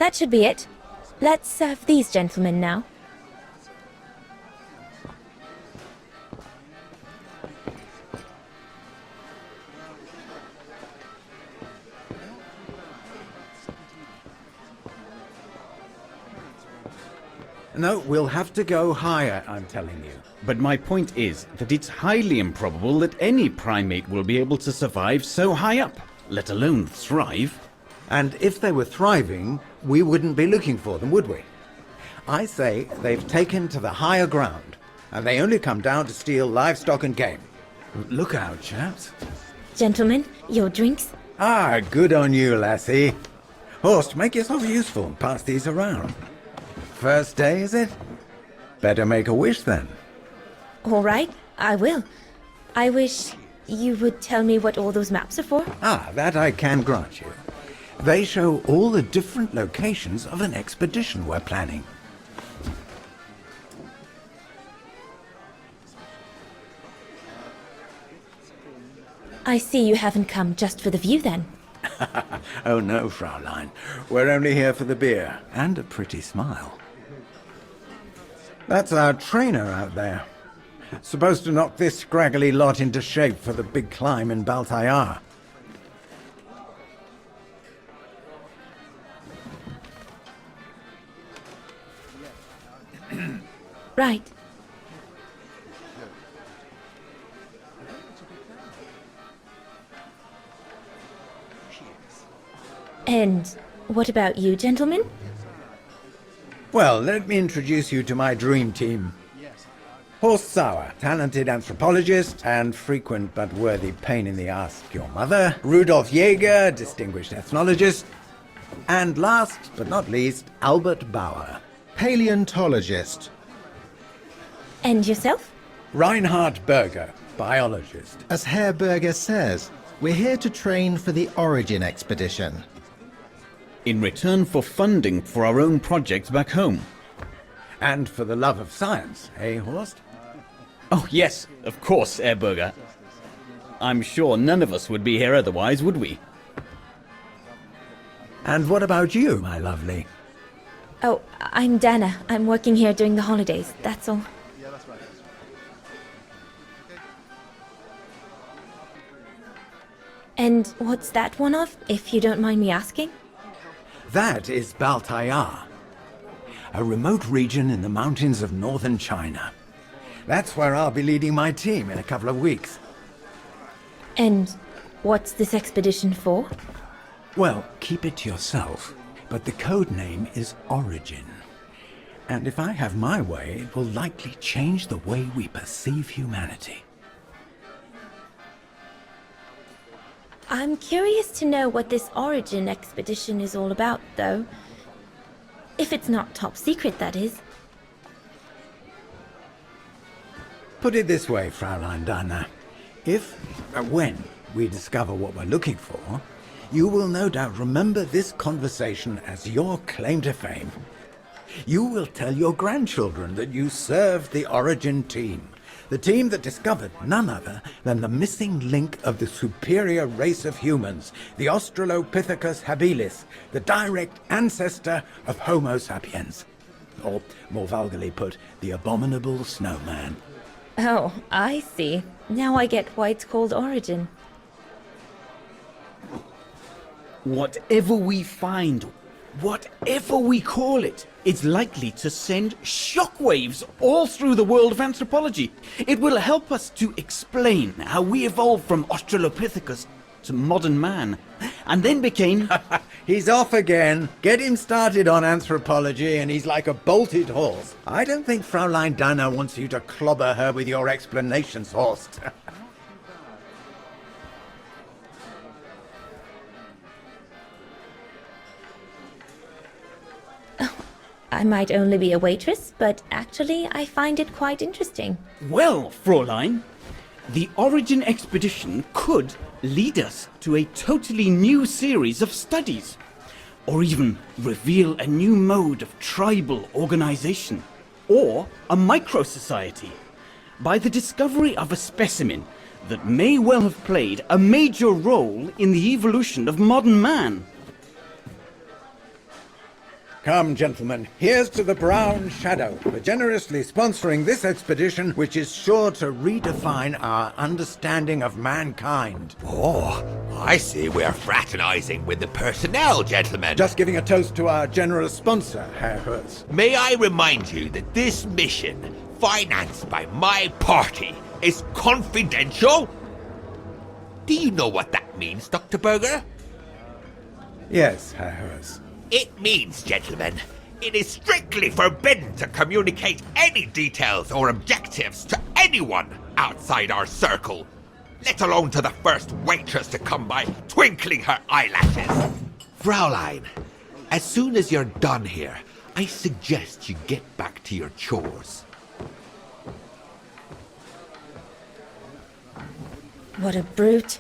That should be it. Let's serve these gentlemen now. No, we'll have to go higher, I'm telling you. But my point is that it's highly improbable that any primate will be able to survive so high up, let alone thrive. And if they were thriving, we wouldn't be looking for them, would we? I say they've taken to the higher ground, and they only come down to steal livestock and game. Look out, chaps. Gentlemen, your drinks? Ah, good on you, lassie. Horst, make yourself useful and pass these around. First day, is it? Better make a wish then. All right, I will. I wish you would tell me what all those maps are for. Ah, that I can grant you. They show all the different locations of an expedition we're planning. I see you haven't come just for the view then. Oh no, Fraulein. We're only here for the beer and a pretty smile. That's our trainer out there. Supposed to knock this scraggly lot into shape for the big climb in Baltayar. Right. And what about you, gentlemen? Well, let me introduce you to my dream team. Horst Sauer, talented anthropologist and frequent but worthy pain in the ass to your mother. Rudolf Jäger, distinguished ethnologist. And last but not least, Albert Bauer, paleontologist. And yourself? Reinhard Berger, biologist. As Herr Berger says, we're here to train for the Origin expedition. In return for funding for our own projects back home. And for the love of science, eh, Horst? Oh yes, of course, Herr Berger. I'm sure none of us would be here otherwise, would we? And what about you, my lovely? Oh, I'm Dana. I'm working here during the holidays, that's all. And what's that one of, if you don't mind me asking? That is Baltayar, a remote region in the mountains of northern China. That's where I'll be leading my team in a couple of weeks. And what's this expedition for? Well, keep it to yourself, but the code name is Origin. And if I have my way, it will likely change the way we perceive humanity. I'm curious to know what this Origin expedition is all about, though. If it's not top secret, that is. Put it this way, Fraulein Dana. When we discover what we're looking for, you will no doubt remember this conversation as your claim to fame. You will tell your grandchildren that you served the Origin team. The team that discovered none other than the missing link of the superior race of humans, the Australopithecus habilis, the direct ancestor of Homo sapiens. Or, more vulgarly put, the abominable snowman. Oh, I see. Now I get why it's called Origin. Whatever we find, whatever we call it, it's likely to send shockwaves all through the world of anthropology. It will help us to explain how we evolved from Australopithecus to modern man, and then became... He's off again. Get him started on anthropology and he's like a bolted horse. I don't think Fraulein Dana wants you to clobber her with your explanations, Horst. I might only be a waitress, but actually I find it quite interesting. Well, Fräulein, the Origin expedition could lead us to a totally new series of studies, or even reveal a new mode of tribal organization, or a micro-society, by the discovery of a specimen that may well have played a major role in the evolution of modern man. Come, gentlemen, here's to the Brown Shadow for generously sponsoring this expedition, which is sure to redefine our understanding of mankind. Oh, I see we're fraternizing with the personnel, gentlemen. Just giving a toast to our generous sponsor, Herr Hertz. May I remind you that this mission, financed by my party, is confidential? Do you know what that means, Dr. Berger? Yes, Herr Hertz. It means, gentlemen, it is strictly forbidden to communicate any details or objectives to anyone outside our circle, let alone to the first waitress to come by twinkling her eyelashes. Fraulein, as soon as you're done here, I suggest you get back to your chores. What a brute.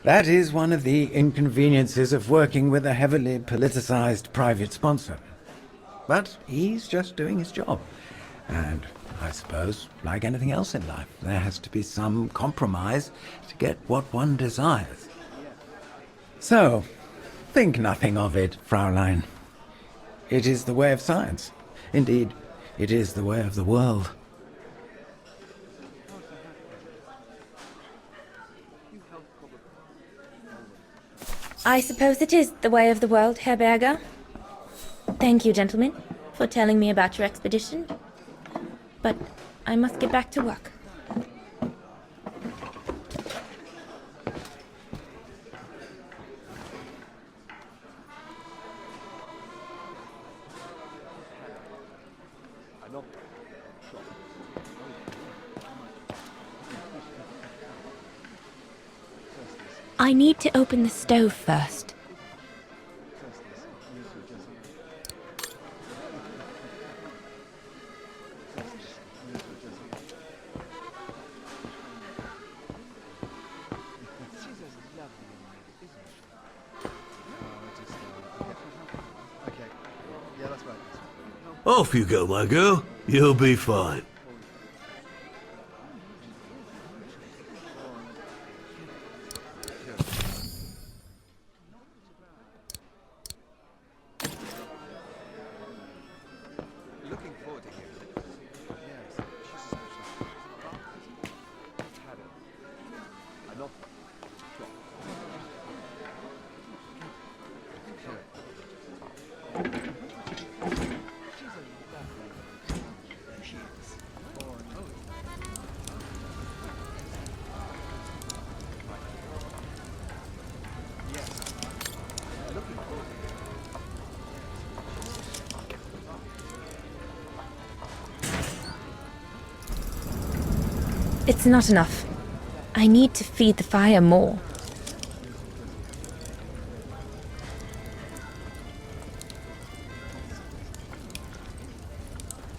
That is one of the inconveniences of working with a heavily politicized private sponsor. But he's just doing his job. And I suppose, like anything else in life, there has to be some compromise to get what one desires. So, think nothing of it, Fraulein. It is the way of science. Indeed, it is the way of the world. I suppose it is the way of the world, Herr Berger. Thank you, gentlemen, for telling me about your expedition. But I must get back to work. I need to open the stove first. Off you go, my girl. You'll be fine. It's not enough. I need to feed the fire more.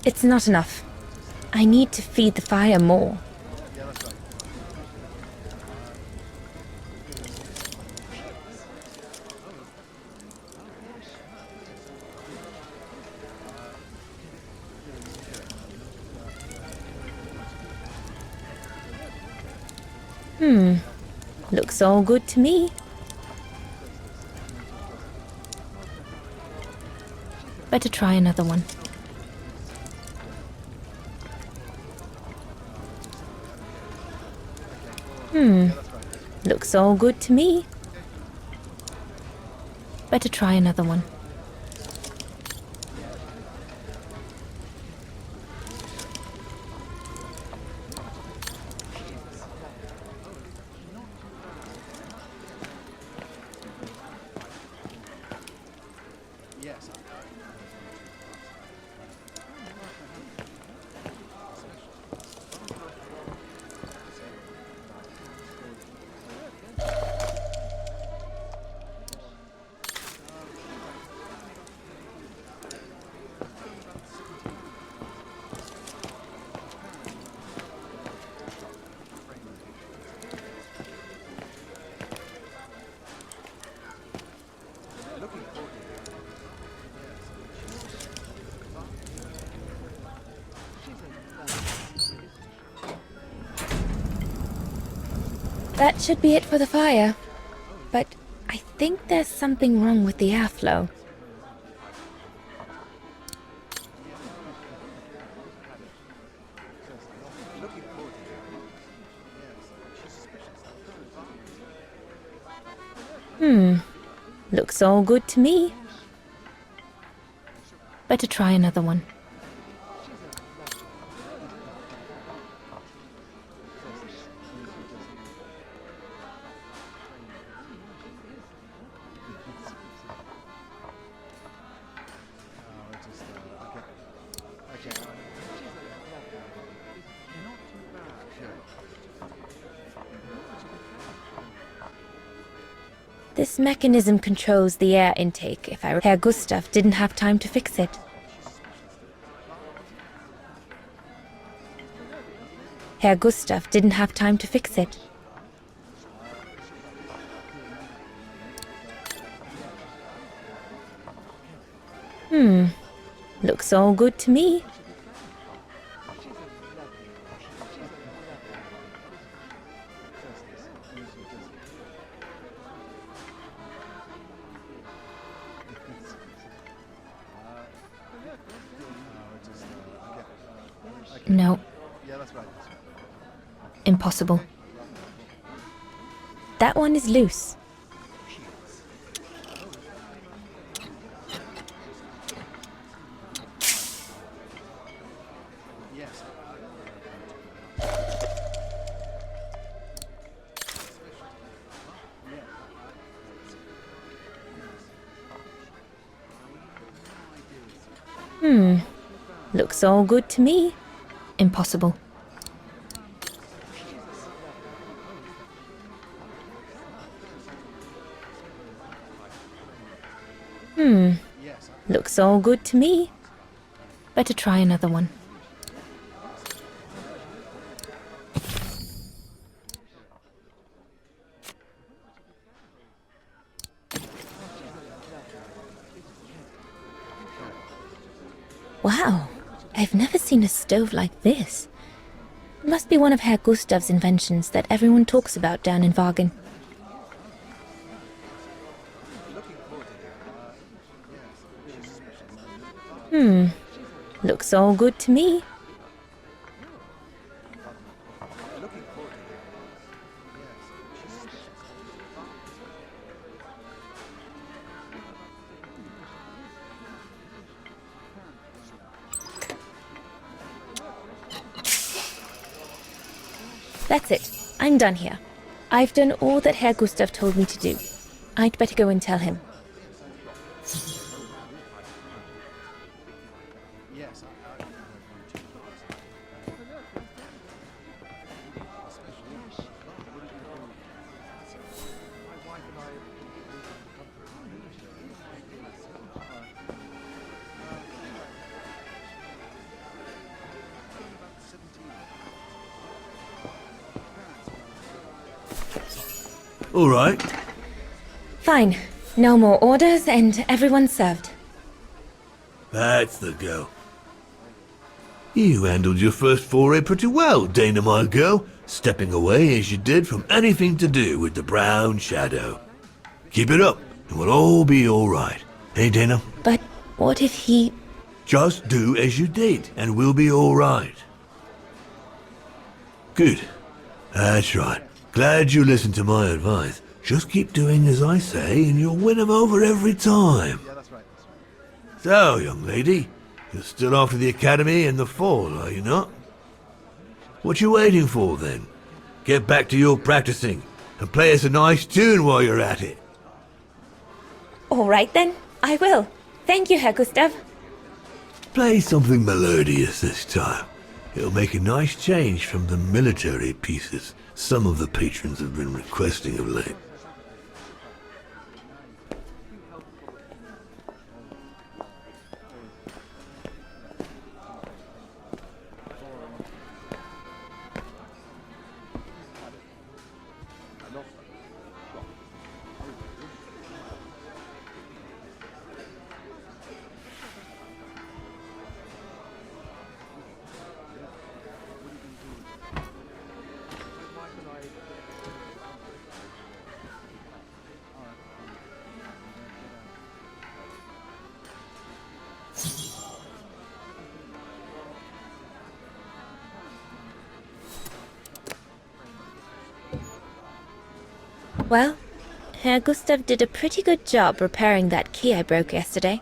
It's not enough. I need to feed the fire more. Looks all good to me. Better try another one. Looks all good to me. Better try another one. That should be it for the fire. But I think there's something wrong with the airflow. Looks all good to me. Better try another one. This mechanism controls the air intake. If Herr Gustav didn't have time to fix it. Herr Gustav didn't have time to fix it. Looks all good to me. No. Impossible. That one is loose. Looks all good to me. Impossible. Looks all good to me. Better try another one. Wow, I've never seen a stove like this. It must be one of Herr Gustav's inventions that everyone talks about down in Wagen. Looks all good to me. That's it. I'm done here. I've done all that Herr Gustav told me to do. I'd better go and tell him. All right. Fine. No more orders and everyone's served. That's the go. You handled your first foray pretty well, Dana, my girl, stepping away as you did from anything to do with the Brown Shadow. Keep it up, and we'll all be all right. Hey, Dana? But what if he... Just do as you did, and we'll be all right. Good. That's right. Glad you listened to my advice. Just keep doing as I say, and you'll win 'em over every time. So, young lady, you're still off to the academy in the fall, are you not? What you waiting for, then? Get back to your practicing, and play us a nice tune while you're at it. All right then, I will. Thank you, Herr Gustav. Play something melodious this time. It'll make a nice change from the military pieces some of the patrons have been requesting of late. Well, Herr Gustav did a pretty good job repairing that key I broke yesterday.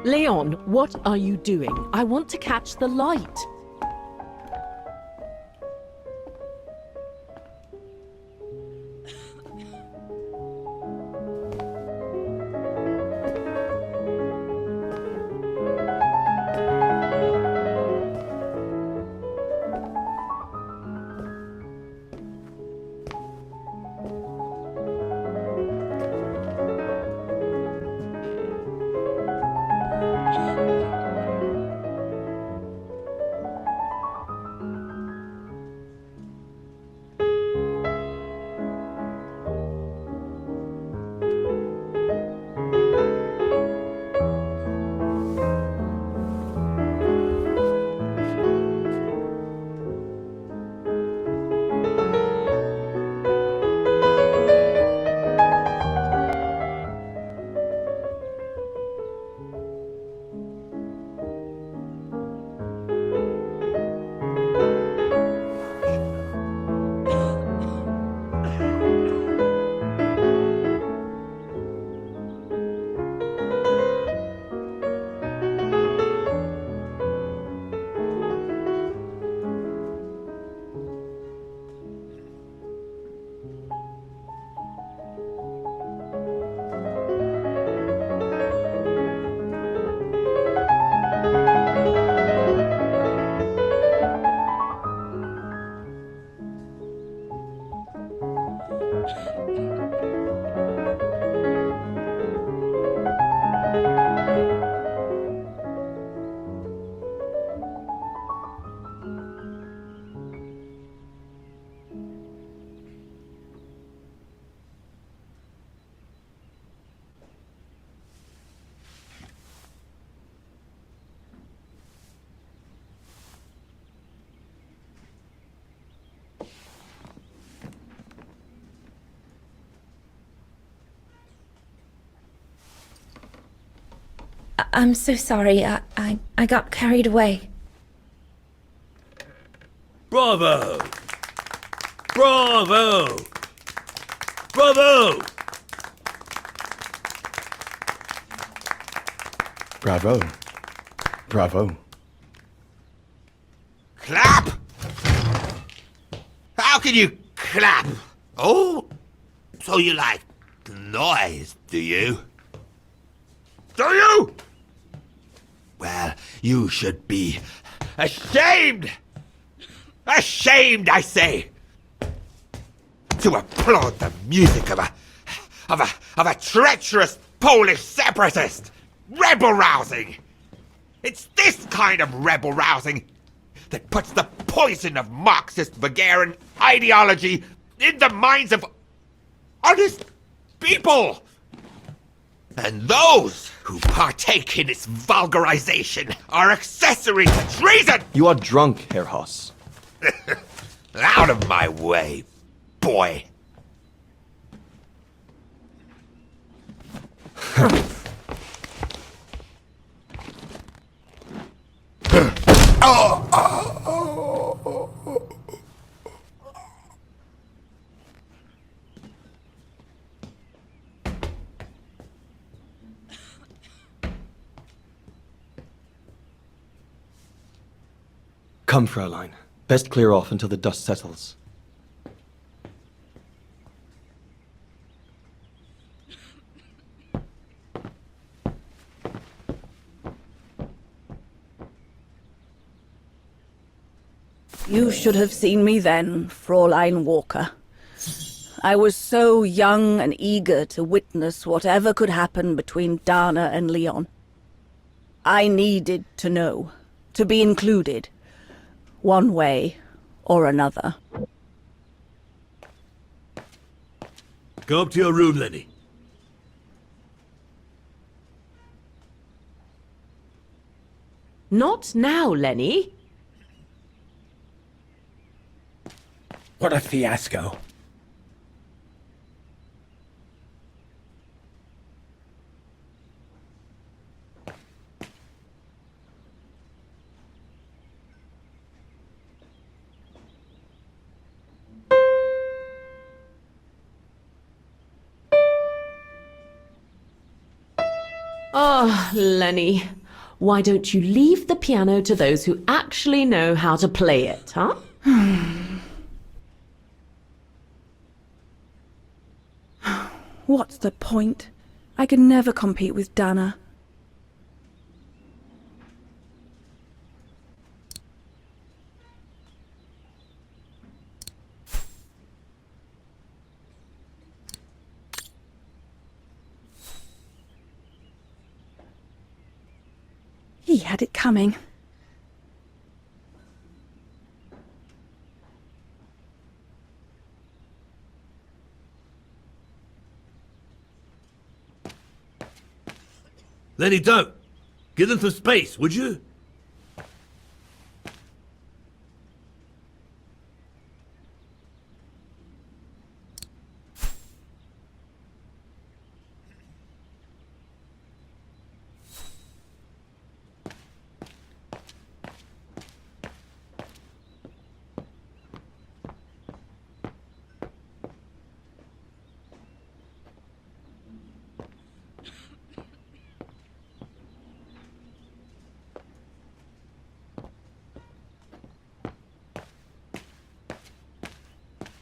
Leon, what are you doing? I want to catch the light. I'm so sorry. I got carried away. Bravo! Bravo! Bravo! Bravo. Bravo. Clap! How can you clap? Oh, so you like noise, do you? Do you? Well, you should be ashamed! Ashamed, I say! To applaud the music of of a treacherous Polish separatist! Rebel-rousing! It's this kind of rebel-rousing that puts the poison of Marxist Bulgarian ideology in the minds of honest people! And those who partake in its vulgarization are accessory to treason! You are drunk, Herr Hoss. Out of my way, boy! Come, Fräulein. Best clear off until the dust settles. You should have seen me then, Fräulein Walker. I was so young and eager to witness whatever could happen between Dana and Leon. I needed to know, to be included, one way or another. Go up to your room, Lenny. Not now, Lenny. What a fiasco. Oh, Lenny. Why don't you leave the piano to those who actually know how to play it, huh? What's the point? I can never compete with Dana. He had it coming. Lenny, don't! Give them some space, would you?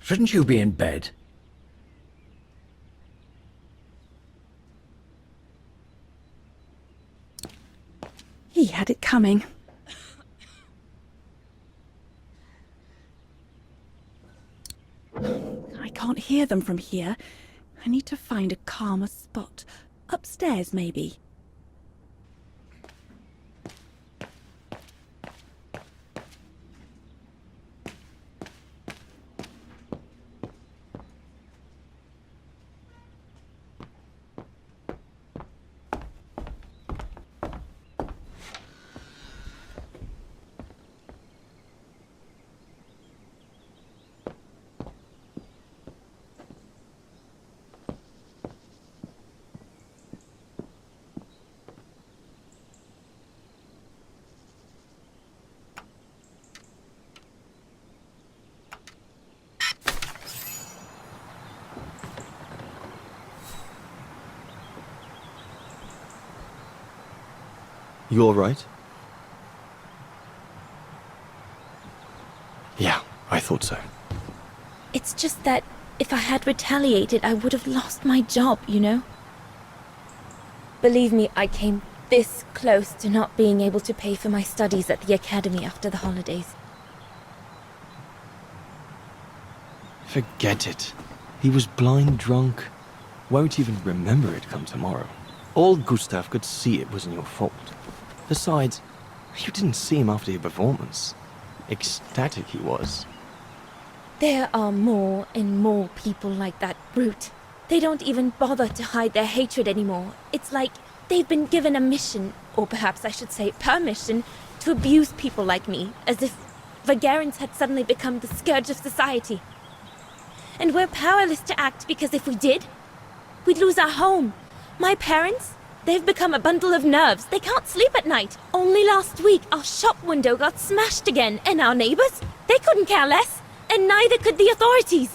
Shouldn't you be in bed? He had it coming. I can't hear them from here. I need to find a calmer spot. Upstairs, maybe. You all right? Yeah, I thought so. It's just that if I had retaliated, I would have lost my job, you know? Believe me, I came this close to not being able to pay for my studies at the academy after the holidays. Forget it. He was blind drunk. won't even remember it come tomorrow. Old Gustav could see it wasn't your fault. Besides, you didn't see him after your performance. Ecstatic he was. There are more and more people like that brute. They don't even bother to hide their hatred anymore. It's like they've been given a mission, or perhaps I should say permission, to abuse people like me, as if Vagarans had suddenly become the scourge of society. And we're powerless to act because if we did, we'd lose our home. My parents, they've become a bundle of nerves. They can't sleep at night. Only last week, our shop window got smashed again, and our neighbors, they couldn't care less, and neither could the authorities.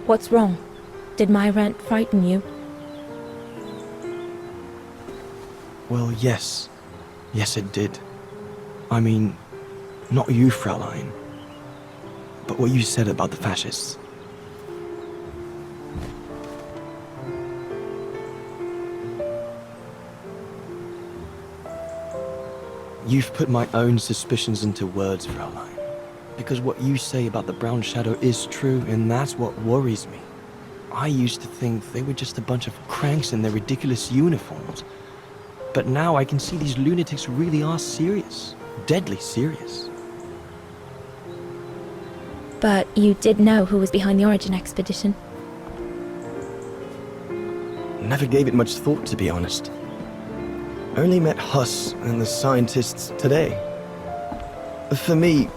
What's wrong? Did my rant frighten you? Well, yes. Yes, it did. I mean, not you, Fraulein, but what you said about the fascists. You've put my own suspicions into words, Fraulein. Because what you say about the Brown Shadow is true, and that's what worries me. I used to think they were just a bunch of cranks in their ridiculous uniforms. But now I can see these lunatics really are serious. Deadly serious. But you did know who was behind the Origin expedition? Never gave it much thought, to be honest. Only met Huss and the scientists today. For me,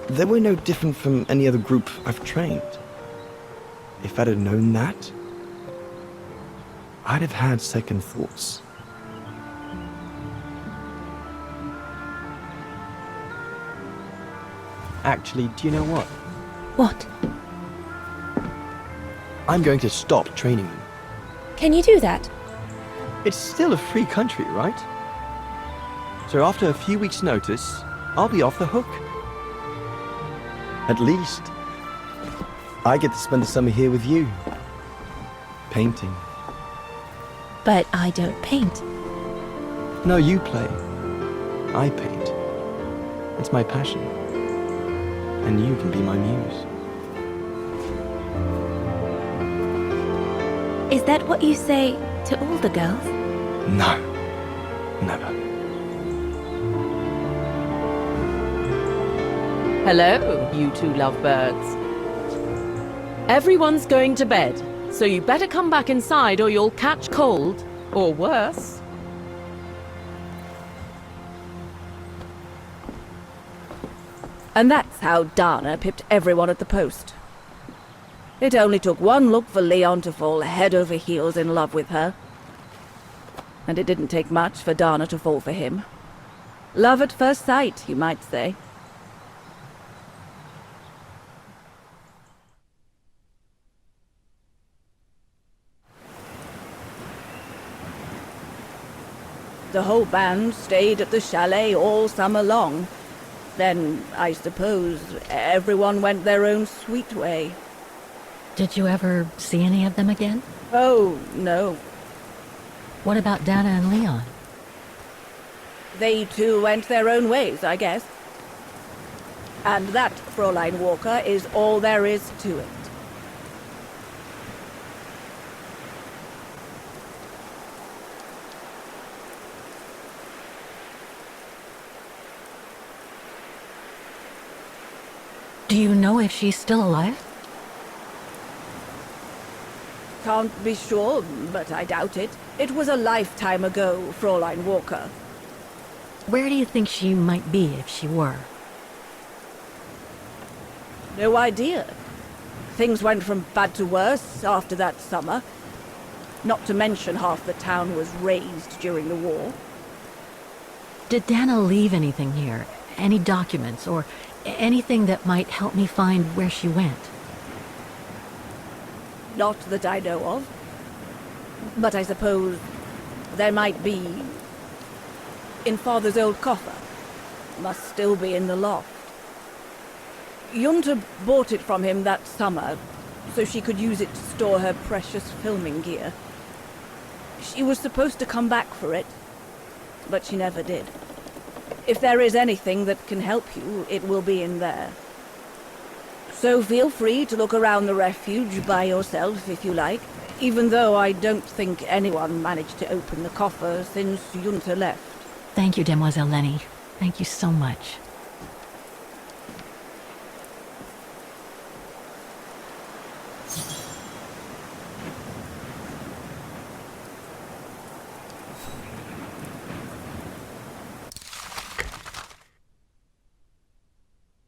they were no different from any other group I've trained. If I'd have known that, I'd have had second thoughts. Actually, do you know what? What? I'm going to stop training them. Can you do that? It's still a free country, right? So after a few weeks' notice, I'll be off the hook. At least, I get to spend the summer here with you. Painting. But I don't paint. No, you play. I paint. It's my passion. And you can be my muse. Is that what you say to all the girls? No. Never. Hello, you two lovebirds. Everyone's going to bed, so you better come back inside or you'll catch cold, or worse. And that's how Dana pipped everyone at the post. It only took one look for Leon to fall head over heels in love with her. And it didn't take much for Dana to fall for him. Love at first sight, you might say. The whole band stayed at the chalet all summer long. Then, I suppose, everyone went their own sweet way. Did you ever see any of them again? Oh, no. What about Dana and Leon? They too went their own ways, I guess. And that, Fräulein Walker, is all there is to it. Do you know if she's still alive? Can't be sure, but I doubt it. It was a lifetime ago, Fräulein Walker. Where do you think she might be if she were? No idea. Things went from bad to worse after that summer. Not to mention half the town was razed during the war. Did Dana leave anything here? Any documents or anything that might help me find where she went? Not that I know of. But I suppose there might be in Father's old coffer. Must still be in the loft. Junta bought it from him that summer, so she could use it to store her precious filming gear. She was supposed to come back for it, but she never did. If there is anything that can help you, it will be in there. So feel free to look around the refuge by yourself if you like, even though I don't think anyone managed to open the coffer since Junta left. Thank you, Demoiselle Lenny. Thank you so much.